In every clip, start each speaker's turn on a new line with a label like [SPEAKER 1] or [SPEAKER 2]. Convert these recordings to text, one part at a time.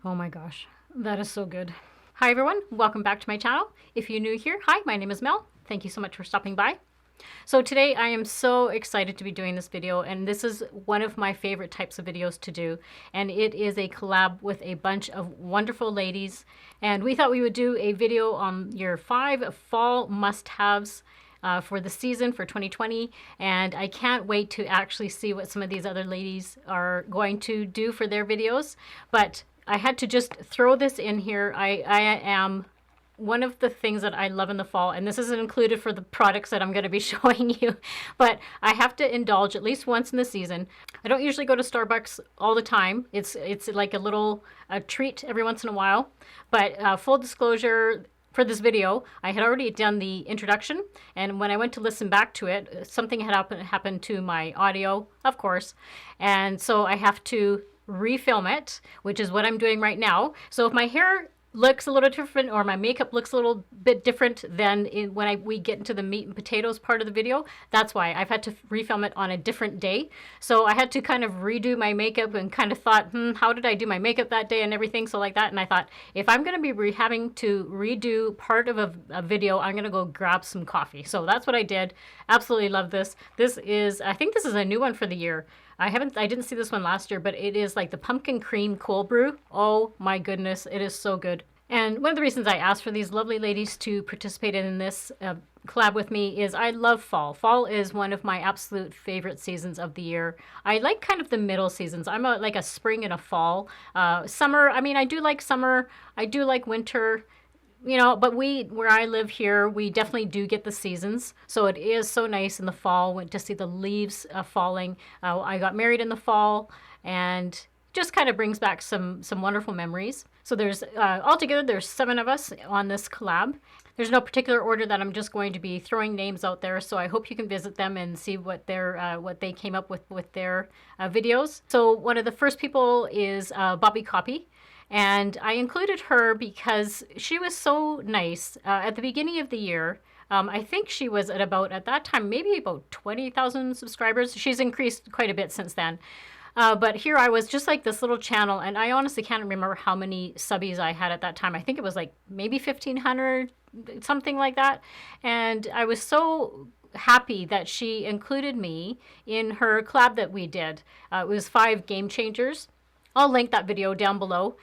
[SPEAKER 1] Oh my gosh, that is so good. Hi everyone, welcome back to my channel. If you're new here, hi, my name is Mel. Thank you so much for stopping by. So today I am so excited to be doing this video, and this is one of my favorite types of videos to do, and it is a collab with a bunch of wonderful ladies, and we thought we would do a video on your 5 fall must-haves for the season for 2020, and I can't wait to actually see what some of these other ladies are going to do for their videos. But I had to just throw this in here. I am one of the things that I love in the fall, and this isn't included for the products that I'm going to be showing you, but I have to indulge at least once in the season. I don't usually go to Starbucks all the time. It's like a treat every once in a while. But full disclosure, for this video, I had already done the introduction, and when I went to listen back to it, something had happened to my audio, of course, and so I have to refilm it, which is what I'm doing right now. So if my hair looks a little different or my makeup looks a little bit different than when we get into the meat and potatoes part of the video, that's why I've had to refilm it on a different day. So I had to kind of redo my makeup and kind of thought, how did I do my makeup that day and everything, so like that. And I thought, if I'm going to be having to redo part of a video, I'm going to go grab some coffee. So that's what I did. Absolutely love this. I think this is a new one for the year. I didn't see this one last year, but it is like the pumpkin cream cold brew. Oh my goodness, it is so good. And one of the reasons I asked for these lovely ladies to participate in this collab with me is I love fall. Fall is one of my absolute favorite seasons of the year. I like kind of the middle seasons. I'm like a spring and a fall. Summer, I mean, I do like summer. I do like winter. You know, but where I live here, we definitely do get the seasons. So it is so nice in the fall to see the leaves falling. I got married in the fall, and just kind of brings back some wonderful memories. So there's altogether there's 7 of us on this collab. There's no particular order that I'm just going to be throwing names out there. So I hope you can visit them and see what they came up with their videos. So one of the first people is Bobby Copy. And I included her because she was so nice. At the beginning of the year, I think she was at that time, maybe about 20,000 subscribers. She's increased quite a bit since then. But here I was just like this little channel, and I honestly can't remember how many subbies I had at that time. I think it was like maybe 1,500, something like that. And I was so happy that she included me in her collab that we did. It was 5 game changers. I'll link that video down below.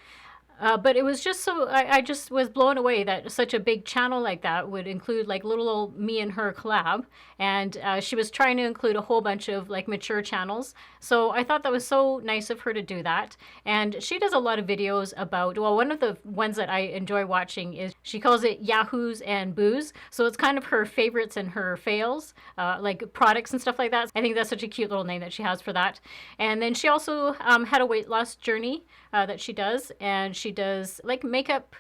[SPEAKER 1] But it was just so, I just was blown away that such a big channel like that would include like little old me and her collab. And she was trying to include a whole bunch of like mature channels. So I thought that was so nice of her to do that. And she does a lot of videos about, well, one of the ones that I enjoy watching is, she calls it Yahoos and Booze. So it's kind of her favorites and her fails, like products and stuff like that. I think that's such a cute little name that she has for that. And then she also had a weight loss journey that she does, and she does like makeup,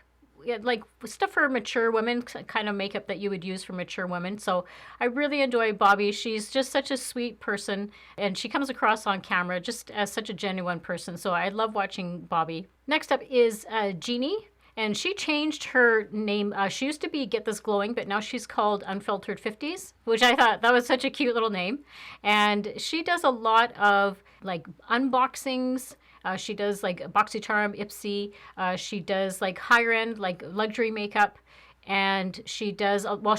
[SPEAKER 1] like stuff for mature women, kind of makeup that you would use for mature women. So I really enjoy Bobby. She's just such a sweet person, and she comes across on camera just as such a genuine person. So I love watching Bobby. Next up is Jeannie. And she changed her name. She used to be Get This Glowing, but now she's called Unfiltered 50s, which I thought that was such a cute little name. And she does a lot of like unboxings. She does like BoxyCharm, Ipsy. She does like higher end, like luxury makeup. And she does, well,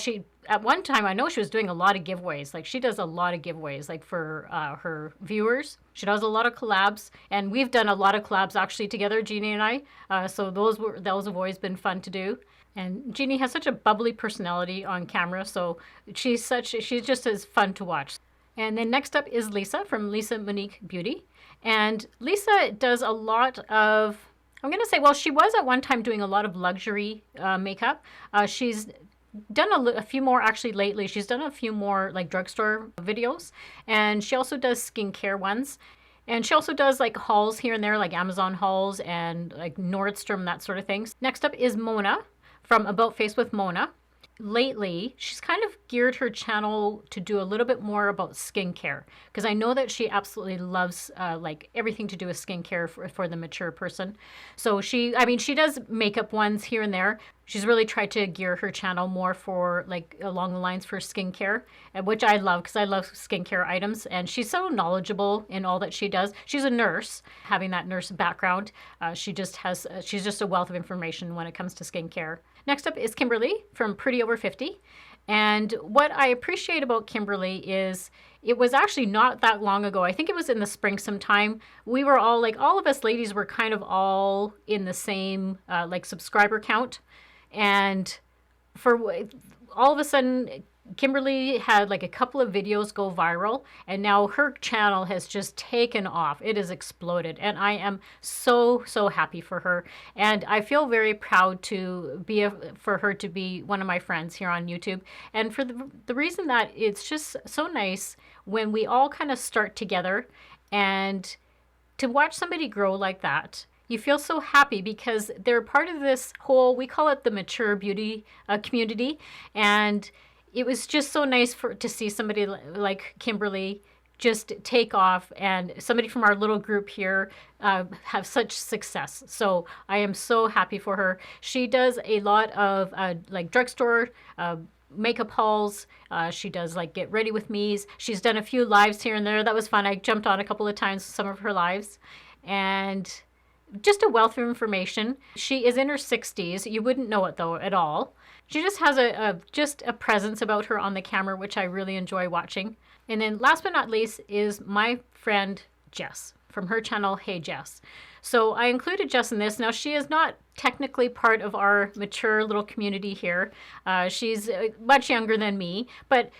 [SPEAKER 1] at one time, I know she was doing a lot of giveaways. Like she does a lot of giveaways, like for her viewers. She does a lot of collabs, and we've done a lot of collabs actually together, Jeannie and I. So those have always been fun to do. And Jeannie has such a bubbly personality on camera, so she's just as fun to watch. And then next up is Lisa from Lisa Monique Beauty. And Lisa does a lot of, I'm going to say, well, she was at one time doing a lot of luxury makeup. She's done a few more actually lately. She's done a few more like drugstore videos. And she also does skincare ones. And she also does like hauls here and there, like Amazon hauls and like Nordstrom, that sort of things. Next up is Mona from About Face with Mona. lately she's kind of geared her channel to do a little bit more about skincare, because I know that she absolutely loves like everything to do with skincare for the mature person. So I mean, she does makeup ones here and there. She's really tried to gear her channel more for like along the lines for skincare, which I love because I love skincare items. And she's so knowledgeable in all that she does. She's a nurse, having that nurse background. She's just a wealth of information when it comes to skincare. Next up is Kimberly from Pretty Over 50. And what I appreciate about Kimberly is it was actually not that long ago. I think it was in the spring sometime. We were all like, all of us ladies were kind of all in the same like subscriber count. And for all of a sudden, Kimberly had like a couple of videos go viral, and now her channel has just taken off. It has exploded, and I am so happy for her. And I feel very proud to for her to be one of my friends here on YouTube. And for the reason that it's just so nice when we all kind of start together, and to watch somebody grow like that. You feel so happy because they're part of this whole, we call it the mature beauty community. And it was just so nice to see somebody like Kimberly just take off, and somebody from our little group here have such success. So I am so happy for her. She does a lot of like drugstore makeup hauls. She does like get ready with me's. She's done a few lives here and there. That was fun. I jumped on a couple of times some of her lives, and just a wealth of information. She is in her 60s. You wouldn't know it though at all. She just has just a presence about her on the camera, which I really enjoy watching. And then last but not least is my friend Jess from her channel, Hey Jess. So I included Jess in this. Now, she is not technically part of our mature little community here. She's much younger than me, but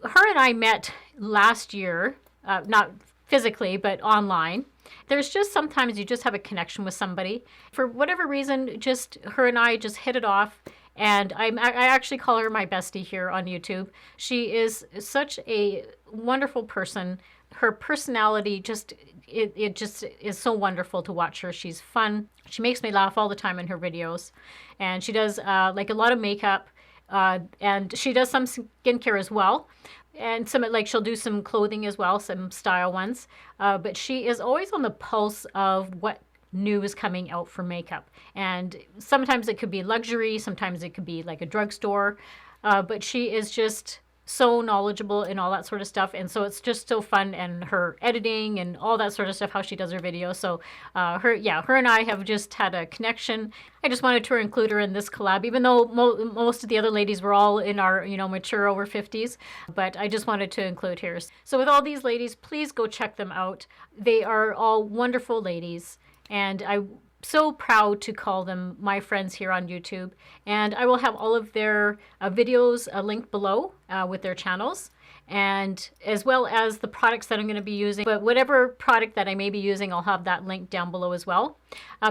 [SPEAKER 1] her and I met last year, not physically, but online. There's just sometimes you just have a connection with somebody. For whatever reason, just her and I just hit it off. And I actually call her my bestie here on YouTube. She is such a wonderful person. Her personality it just is so wonderful to watch her. She's fun. She makes me laugh all the time in her videos. And she does like a lot of makeup. And she does some skincare as well. And some, like, she'll do some clothing as well, some style ones. But she is always on the pulse of what new is coming out for makeup. And sometimes it could be luxury, sometimes it could be like a drugstore. But she is just so knowledgeable in all that sort of stuff. And so it's just so fun, and her editing and all that sort of stuff, how she does her videos. So her and I have just had a connection. I just wanted to include her in this collab, even though most of the other ladies were all in our, mature over 50s, but I just wanted to include her. So with all these ladies, please go check them out. They are all wonderful ladies, and I'm so proud to call them my friends here on YouTube. And I will have all of their videos linked below with their channels, and as well as the products that I'm going to be using. But whatever product that I may be using, I'll have that link down below as well.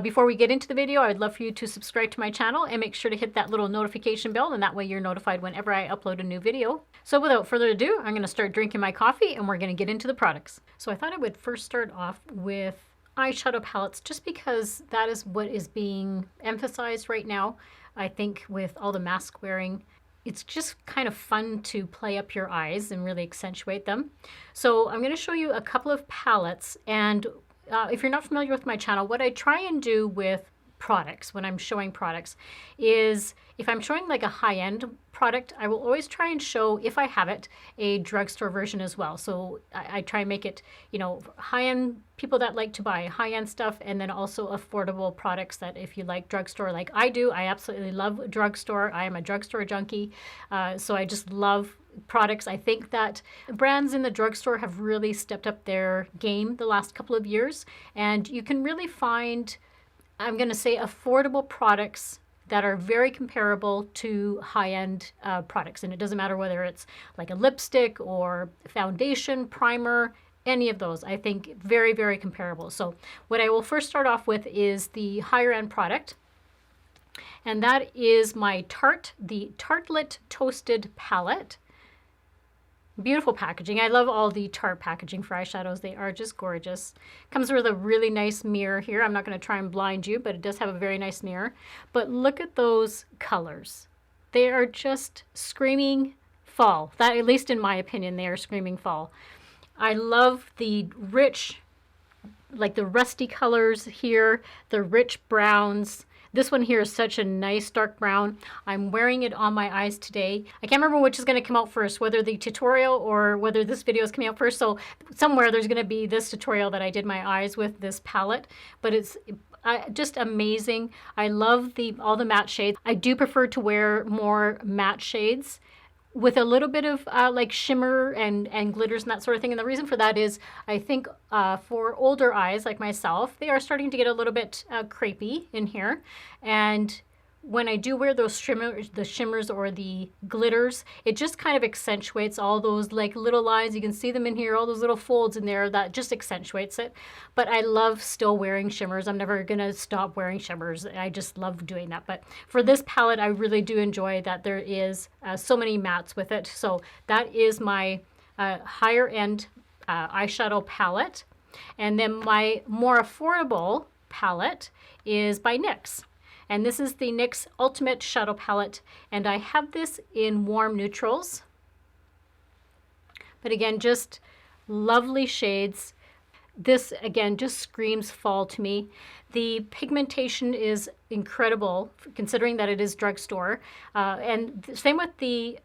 [SPEAKER 1] Before we get into the video, I'd love for you to subscribe to my channel and make sure to hit that little notification bell, and that way you're notified whenever I upload a new video. So without further ado, I'm going to start drinking my coffee, and we're going to get into the products. So I thought I would first start off with eyeshadow palettes, just because that is what is being emphasized right now. I think with all the mask wearing, it's just kind of fun to play up your eyes and really accentuate them. So I'm going to show you a couple of palettes, and if you're not familiar with my channel, what I try and do with products when I'm showing products is, if I'm showing like a high-end product, I will always try and show, if I have it, a drugstore version as well. So I try and make it, high-end, people that like to buy high-end stuff, and then also affordable products that if you like drugstore like I do. I absolutely love drugstore. I am a drugstore junkie. So I just love products. I think that brands in the drugstore have really stepped up their game the last couple of years, and you can really find, I'm going to say, affordable products that are very comparable to high-end products. And it doesn't matter whether it's like a lipstick or foundation, primer, any of those. I think very, very comparable. So what I will first start off with is the higher-end product. And that is my Tarte, the Tartelette Toasted Palette. Beautiful packaging. I love all the Tarte packaging for eyeshadows. They are just gorgeous. Comes with a really nice mirror here. I'm not going to try and blind you, but it does have a very nice mirror. But look at those colors. They are just screaming fall. That, at least in my opinion, they are screaming fall. I love the rich, like the rusty colors here, the rich browns. This one here is such a nice dark brown. I'm wearing it on my eyes today. I can't remember which is going to come out first, whether the tutorial or whether this video is coming out first. So somewhere there's going to be this tutorial that I did my eyes with this palette, but it's just amazing. I love all the matte shades. I do prefer to wear more matte shades with a little bit of like shimmer and glitters and that sort of thing. And the reason for that is I think for older eyes like myself, they are starting to get a little bit crepey in here. And when I do wear those shimmers or the glitters, it just kind of accentuates all those like little lines. You can see them in here, all those little folds in there, that just accentuates it. But I love still wearing shimmers. I'm never gonna stop wearing shimmers. I just love doing that. But for this palette, I really do enjoy that there is so many mattes with it. So that is my higher end eyeshadow palette. And then my more affordable palette is by NYX. And this is the NYX Ultimate Shadow Palette. And I have this in warm neutrals. But again, just lovely shades. This, again, just screams fall to me. The pigmentation is incredible, considering that it is drugstore. And same with the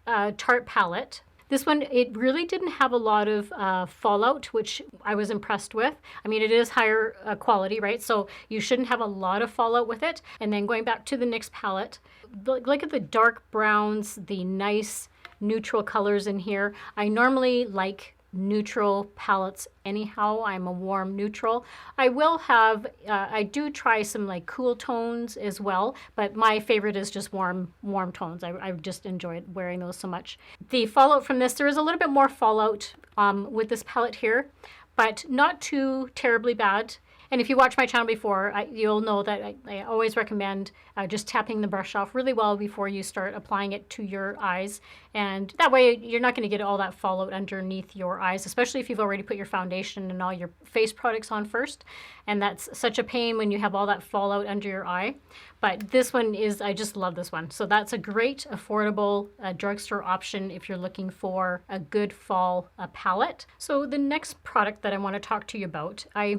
[SPEAKER 1] Tarte palette. This one, it really didn't have a lot of fallout, which I was impressed with. I mean, it is higher quality, right? So you shouldn't have a lot of fallout with it. And then going back to the NYX palette, look at the dark browns, the nice neutral colors in here. I normally like neutral palettes anyhow. I'm a warm neutral. I will have I do try some like cool tones as well, but my favorite is just warm tones. I just enjoy wearing those so much. The fallout from this, there is a little bit more fallout with this palette here, but not too terribly bad. And if you watch my channel before, you'll know that I always recommend just tapping the brush off really well before you start applying it to your eyes. And that way you're not going to get all that fallout underneath your eyes, especially if you've already put your foundation and all your face products on first. And that's such a pain when you have all that fallout under your eye. But this one is, I just love this one. So that's a great, affordable drugstore option if you're looking for a good fall palette. So the next product that I want to talk to you about, I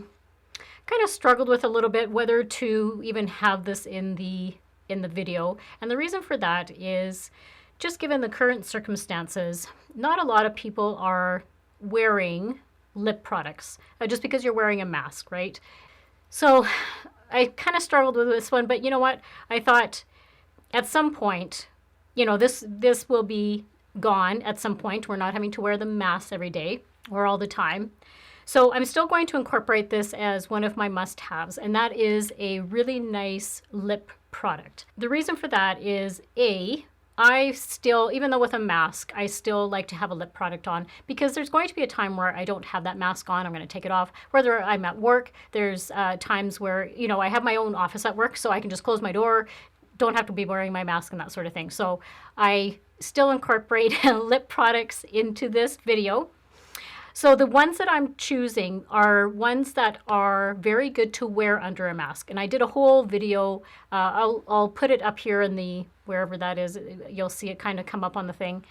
[SPEAKER 1] kind of struggled with a little bit whether to even have this in the video. And the reason for that is just given the current circumstances, not a lot of people are wearing lip products just because you're wearing a mask, right? So I kind of struggled with this one, but you know what? I thought at some point, you know, this will be gone at some point. We're not having to wear the mask every day or all the time. So I'm still going to incorporate this as one of my must-haves, and that is a really nice lip product. The reason for that is I still, even though with a mask, I still like to have a lip product on because there's going to be a time where I don't have that mask on. I'm going to take it off. Whether I'm at work, there's times where, you know, I have my own office at work, so I can just close my door, don't have to be wearing my mask and that sort of thing. So I still incorporate lip products into this video. So the ones that I'm choosing are ones that are very good to wear under a mask. And I did a whole video, I'll put it up here in the, wherever that is, you'll see it kind of come up on the thing.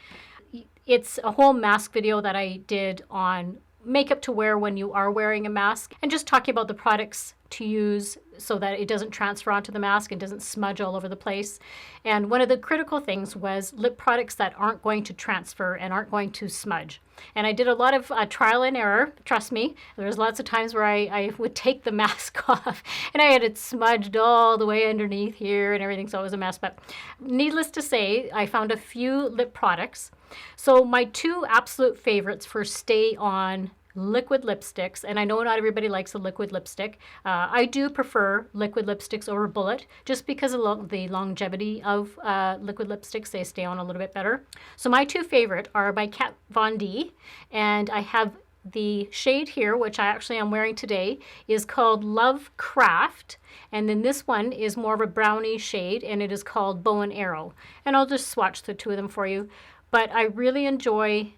[SPEAKER 1] It's a whole mask video that I did on makeup to wear when you are wearing a mask, and just talking about the products to use so that it doesn't transfer onto the mask and doesn't smudge all over the place. And one of the critical things was lip products that aren't going to transfer and aren't going to smudge. And I did a lot of trial and error, trust me. There was lots of times where I would take the mask off and I had it smudged all the way underneath here and everything, so it was a mess. But needless to say, I found a few lip products. So my two absolute favorites for stay on liquid lipsticks, and I know not everybody likes a liquid lipstick. I do prefer liquid lipsticks over bullet just because of the longevity of liquid lipsticks. They stay on a little bit better. So my two favorite are by Kat Von D, and I have the shade here, which I actually am wearing today, is called Lovecraft, and then this one is more of a brownie shade, and it is called Bow and Arrow. And I'll just swatch the two of them for you. But I really enjoy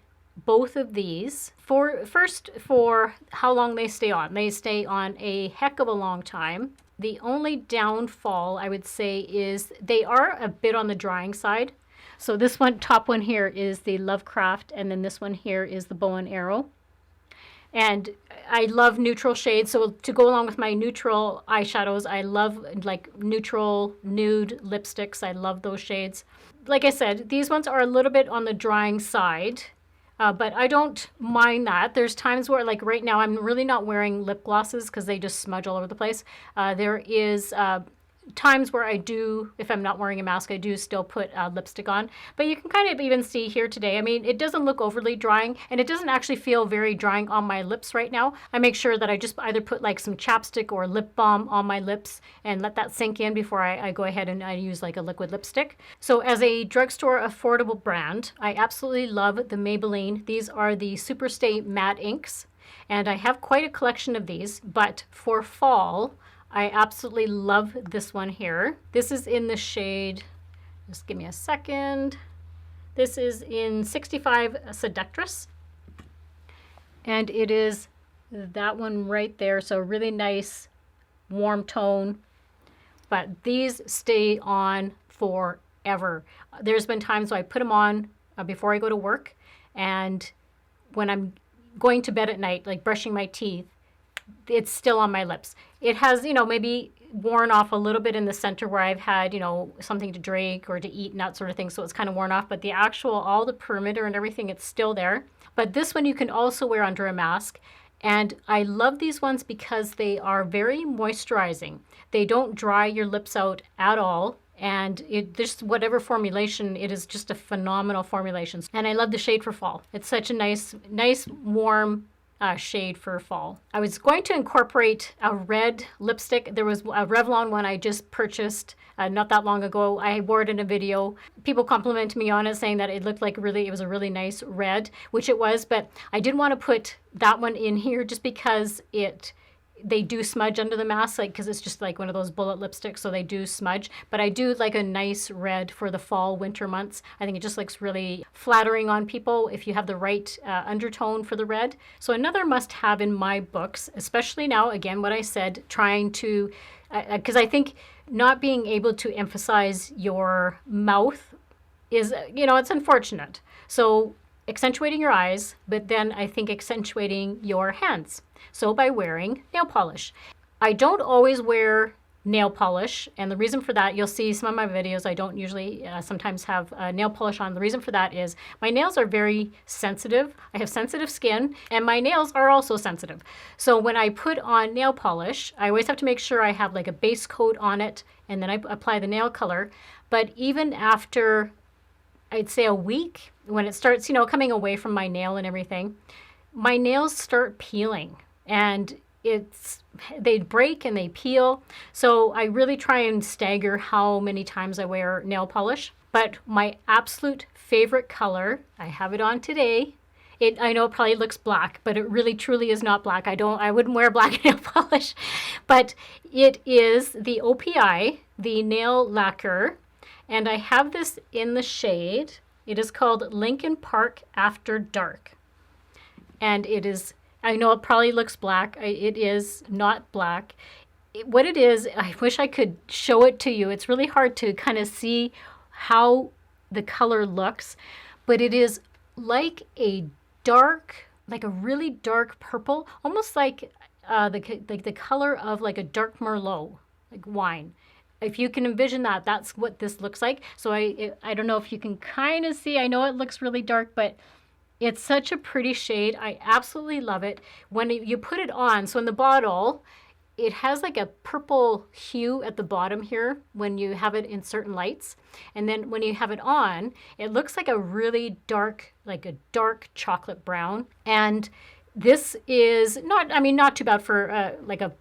[SPEAKER 1] both of these. For how long they stay on. They stay on a heck of a long time. The only downfall I would say is they are a bit on the drying side. So this one, top one here is the Lovecraft, and then this one here is the Bow and Arrow. And I love neutral shades, so to go along with my neutral eyeshadows, I love like neutral nude lipsticks. I love those shades. Like I said, these ones are a little bit on the drying side, but I don't mind that. There's times where, like right now, I'm really not wearing lip glosses because they just smudge all over the place. There is times where I do, if I'm not wearing a mask, I do still put lipstick on. But you can kind of even see here today, I mean, it doesn't look overly drying, and it doesn't actually feel very drying on my lips right now. I make sure that I just either put like some chapstick or lip balm on my lips and let that sink in before I go ahead and I use like a liquid lipstick. So as a drugstore affordable brand, I absolutely love the Maybelline. These are the Superstay matte inks, and I have quite a collection of these, but for fall, I absolutely love this one here. This is in the shade, just give me a second. This is in 65 Seductress. And it is that one right there. So really nice, warm tone. But these stay on forever. There's been times where I put them on before I go to work. And when I'm going to bed at night, like brushing my teeth, it's still on my lips. It has, you know, maybe worn off a little bit in the center where I've had, you know, something to drink or to eat and that sort of thing. So it's kind of worn off, but the actual, all the perimeter and everything, it's still there. But this one you can also wear under a mask. And I love these ones because they are very moisturizing. They don't dry your lips out at all. And it just whatever formulation, it is just a phenomenal formulation. And I love the shade for fall. It's such a nice, warm shade for fall. I was going to incorporate a red lipstick. There was a Revlon one I just purchased not that long ago. I wore it in a video. People complimented me on it, saying that it looked like it was a really nice red, which it was, but I didn't want to put that one in here just because they do smudge under the mask, like because it's just like one of those bullet lipsticks, so they do smudge. But I do like a nice red for the fall, winter months. I think it just looks really flattering on people if you have the right undertone for the red. So another must-have in my books, especially now, again, what I said, trying to, because I think not being able to emphasize your mouth is, you know, it's unfortunate. So accentuating your eyes, but then I think accentuating your hands. So by wearing nail polish. I don't always wear nail polish, and the reason for that, you'll see some of my videos, I don't usually sometimes have nail polish on. The reason for that is my nails are very sensitive. I have sensitive skin, and my nails are also sensitive. So when I put on nail polish, I always have to make sure I have like a base coat on it, and then I apply the nail color. But even after, I'd say a week, when it starts, you know, coming away from my nail and everything, my nails start peeling, and they break and they peel. So I really try and stagger how many times I wear nail polish. But my absolute favorite color, I have it on today. I know it probably looks black, but it really truly is not black. I wouldn't wear black nail polish, but it is the OPI, the nail lacquer. And I have this in the shade. It is called Lincoln Park After Dark. And it is, I know it probably looks black. It is not black. What it is, I wish I could show it to you. It's really hard to kind of see how the color looks, but it is like a dark, like a really dark purple, almost like the color of like a dark Merlot, like wine. If you can envision that, that's what this looks like. So I don't know if you can kind of see. I know it looks really dark, but it's such a pretty shade. I absolutely love it. When you put it on, so in the bottle, it has like a purple hue at the bottom here when you have it in certain lights. And then when you have it on, it looks like a really dark, like a dark chocolate brown. And this is not too bad for like a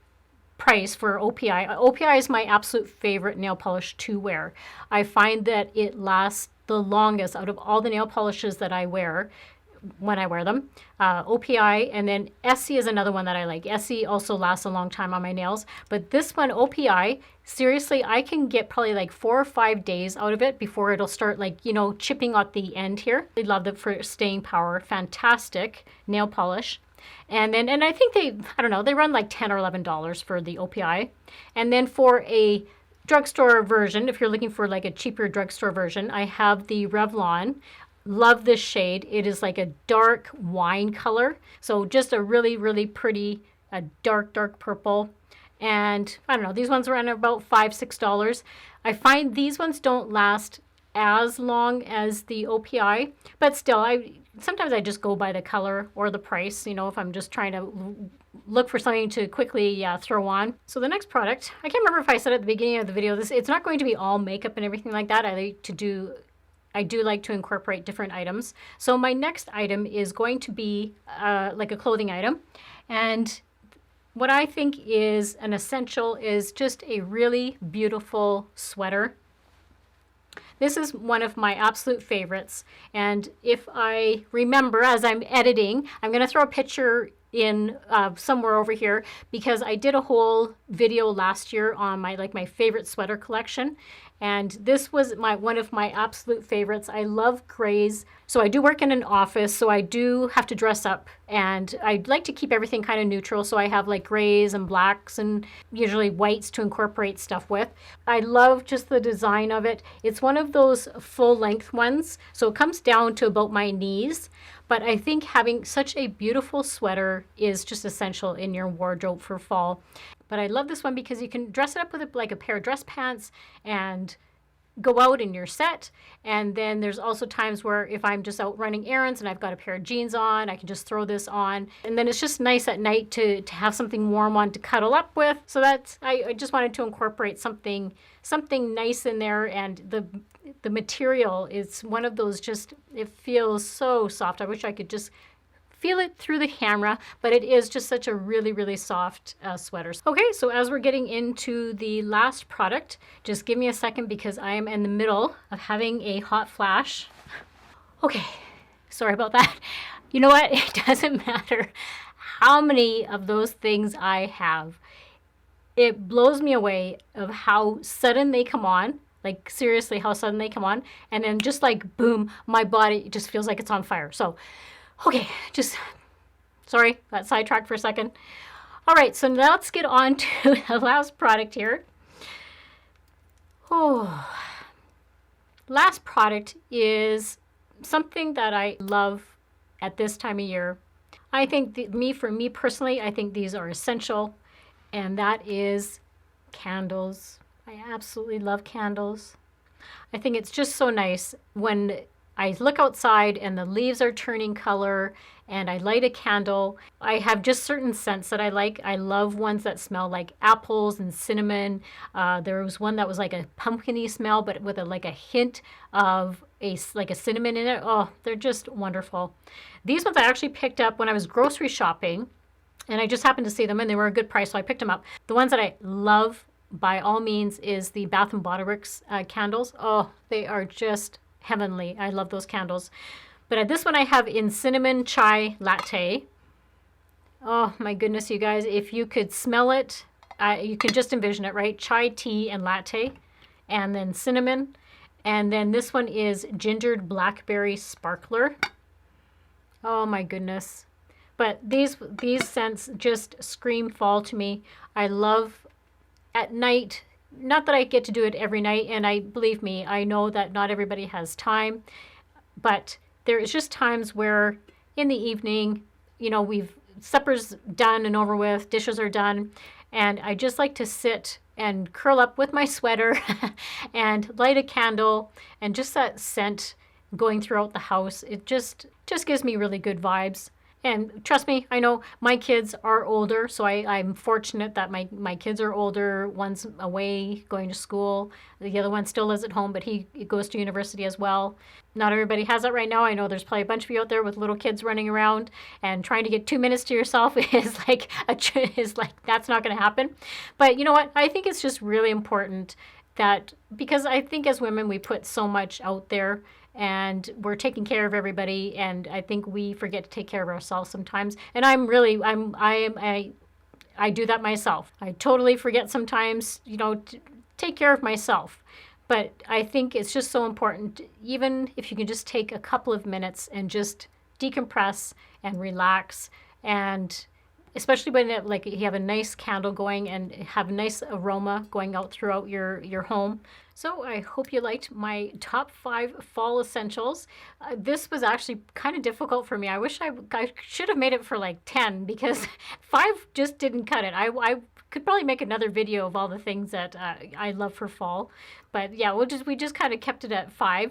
[SPEAKER 1] price for OPI. OPI is my absolute favorite nail polish to wear. I find that it lasts the longest out of all the nail polishes that I wear when I wear them. OPI, and then Essie is another one that I like. Essie also lasts a long time on my nails, but this one, OPI, seriously, I can get probably like 4 or 5 days out of it before it'll start like, chipping at the end here. I love it for staying power. Fantastic nail polish. And then, and I think they, I don't know, they run like $10 or $11 for the OPI. And then for a drugstore version, if you're looking for like a cheaper drugstore version, I have the Revlon. Love this shade. It is like a dark wine color. So just a really, really pretty, a dark, dark purple. And I don't know, these ones run about $5, $6. I find these ones don't last as long as the OPI, but still, sometimes I just go by the color or the price, you know, if I'm just trying to look for something to quickly throw on. So the next product, I can't remember if I said at the beginning of the video, it's not going to be all makeup and everything like that. I do like to incorporate different items. So my next item is going to be like a clothing item. And what I think is an essential is just a really beautiful sweater. This is one of my absolute favorites. And if I remember as I'm editing, I'm going to throw a picture in somewhere over here because I did a whole video last year on my favorite sweater collection. And this was one of my absolute favorites. I love grays. So I do work in an office, so I do have to dress up. And I like to keep everything kind of neutral. So I have like grays and blacks and usually whites to incorporate stuff with. I love just the design of it. It's one of those full length ones. So it comes down to about my knees. But I think having such a beautiful sweater is just essential in your wardrobe for fall. But I love this one because you can dress it up with like a pair of dress pants and go out and you're set. And then there's also times where if I'm just out running errands and I've got a pair of jeans on, I can just throw this on. And then it's just nice at night to have something warm on to cuddle up with. So that's, I just wanted to incorporate something nice in there. And the material is one of those just, it feels so soft. I wish I could just feel it through the camera, but it is just such a really, really soft sweater. Okay, so as we're getting into the last product, just give me a second because I am in the middle of having a hot flash. Okay, sorry about that. You know what? It doesn't matter how many of those things I have. It blows me away of how sudden they come on. Like seriously, how sudden they come on. And then just like boom, my body just feels like it's on fire. So okay, just, sorry, got sidetracked for a second. All right, so now let's get on to the last product here. Oh, last product is something that I love at this time of year. I think for me personally, I think these are essential, and that is candles. I absolutely love candles. I think it's just so nice when I look outside and the leaves are turning color and I light a candle. I have just certain scents that I like. I love ones that smell like apples and cinnamon. There was one that was like a pumpkin-y smell, but with like a hint of like a cinnamon in it. Oh, they're just wonderful. These ones I actually picked up when I was grocery shopping, and I just happened to see them and they were a good price, so I picked them up. The ones that I love by all means is the Bath & Body Works candles. Oh, they are just heavenly. I love those candles. But this one I have in cinnamon chai latte. Oh my goodness, you guys, if you could smell it, you can just envision it, right? Chai tea and latte, and then cinnamon. And then this one is gingered blackberry sparkler. Oh my goodness. But these scents just scream fall to me. I love at night. Not that I get to do it every night, and believe me, I know that not everybody has time, but there is just times where in the evening, you know, supper's done and over with, dishes are done, and I just like to sit and curl up with my sweater and light a candle, and just that scent going throughout the house, it just gives me really good vibes. And trust me, I know my kids are older, so I'm fortunate that my kids are older. One's away going to school. The other one still lives at home, but he goes to university as well. Not everybody has that right now. I know there's probably a bunch of you out there with little kids running around, and trying to get 2 minutes to yourself is like that's not going to happen. But you know what? I think it's just really important that, because I think as women we put so much out there, and we're taking care of everybody, and I think we forget to take care of ourselves sometimes. And I do that myself. I totally forget sometimes, you know, to take care of myself. But I think it's just so important, even if you can just take a couple of minutes and just decompress and relax and especially when it, like, you have a nice candle going and have a nice aroma going out throughout your home. So I hope you liked my top 5 fall essentials. This was actually kind of difficult for me. I wish I should have made it for like 10 because 5 just didn't cut it. I could probably make another video of all the things that I love for fall, but yeah, we just kind of kept it at 5,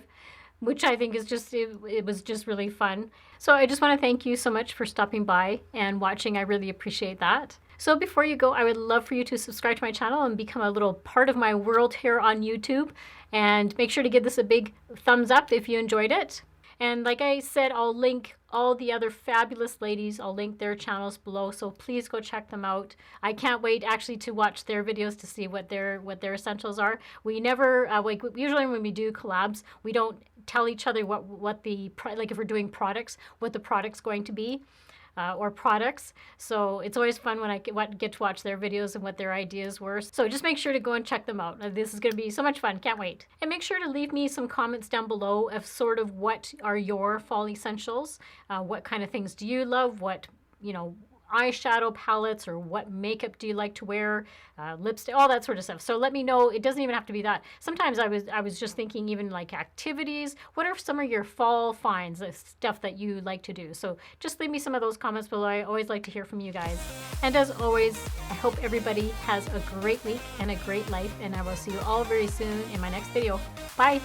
[SPEAKER 1] which I think is just, it was just really fun. So I just want to thank you so much for stopping by and watching. I really appreciate that. So before you go, I would love for you to subscribe to my channel and become a little part of my world here on YouTube. And make sure to give this a big thumbs up if you enjoyed it. And like I said, I'll link all the other fabulous ladies. I'll link their channels below, so please go check them out. I can't wait actually to watch their videos to see what their essentials are. We never like, usually when we do collabs, we don't tell each other what the, like if we're doing products, what the product's going to be. Or products. So it's always fun when I get to watch their videos and what their ideas were. So just make sure to go and check them out. This is going to be so much fun. Can't wait. And make sure to leave me some comments down below of sort of what are your fall essentials. What kind of things do you love? What, you know, eyeshadow palettes, or what makeup do you like to wear, lipstick, all that sort of stuff. So let me know. It doesn't even have to be that. Sometimes I was just thinking even like activities. What are some of your fall finds, the stuff that you like to do? So just leave me some of those comments below. I always like to hear from you guys. And as always, I hope everybody has a great week and a great life, and I will see you all very soon in my next video. Bye.